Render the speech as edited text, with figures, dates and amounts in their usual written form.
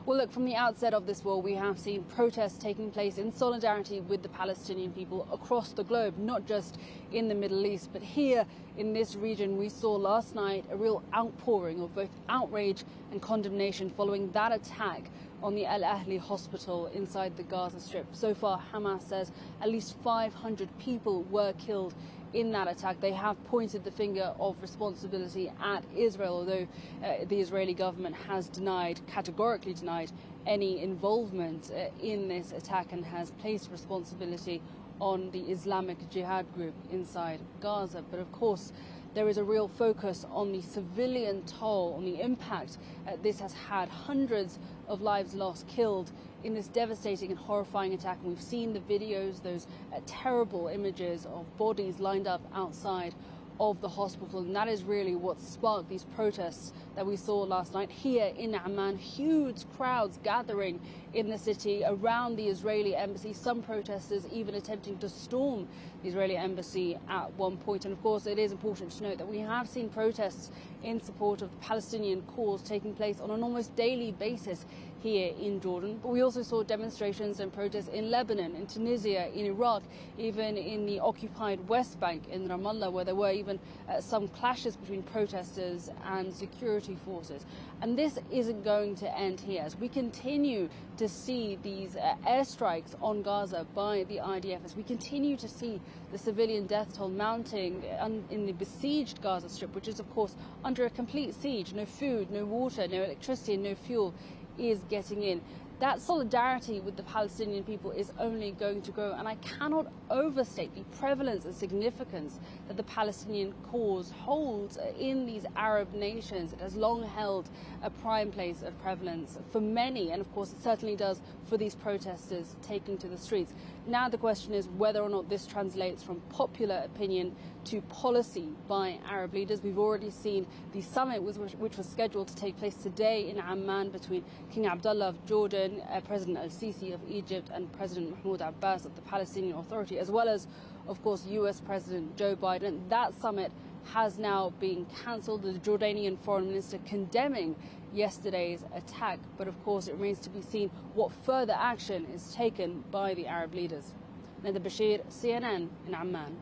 Well, look, from the outset of this war, we have seen protests taking place in solidarity with the Palestinian people across the globe, not just in the Middle East, but here in this region. We saw last night a real outpouring of both outrage and condemnation following that attack on the al-Ahli hospital inside the Gaza Strip. So far, Hamas says at least 500 people were killed in that attack. They have pointed the finger of responsibility at Israel, although the Israeli government has categorically denied any involvement in this attack and has placed responsibility on the Islamic Jihad group inside Gaza. But of course, there is a real focus on the civilian toll, on the impact this has had. Hundreds of lives lost, killed in this devastating and horrifying attack. And we've seen the videos, those terrible images of bodies lined up outside of the hospital, and that is really what sparked these protests that we saw last night here in Amman. Huge crowds gathering in the city around the Israeli embassy, some protesters even attempting to storm the Israeli embassy at one point. And of course, it is important to note that we have seen protests in support of the Palestinian cause taking place on an almost daily basis here in Jordan. But we also saw demonstrations and protests in Lebanon, in Tunisia, in Iraq, even in the occupied West Bank in Ramallah, where there were even some clashes between protesters and security forces. And this isn't going to end here. As we continue to see these airstrikes on Gaza by the IDF, as we continue to see the civilian death toll mounting in the besieged Gaza Strip, which is of course under a complete siege, no food, no water, no electricity and no fuel is getting in. That solidarity with the Palestinian people is only going to grow, and I cannot overstate the prevalence and significance that the Palestinian cause holds in these Arab nations. It has long held a prime place of prevalence for many, and of course it certainly does for these protesters taking to the streets. Now the question is whether or not this translates from popular opinion to policy by Arab leaders. We've already seen the summit which was scheduled to take place today in Amman between King Abdullah of Jordan, President al-Sisi of Egypt and President Mahmoud Abbas of the Palestinian Authority, as well as, of course, US President Joe Biden. That summit has now been cancelled, the Jordanian foreign minister condemning yesterday's attack. But of course, it remains to be seen what further action is taken by the Arab leaders. Nada Bashir, CNN in Amman.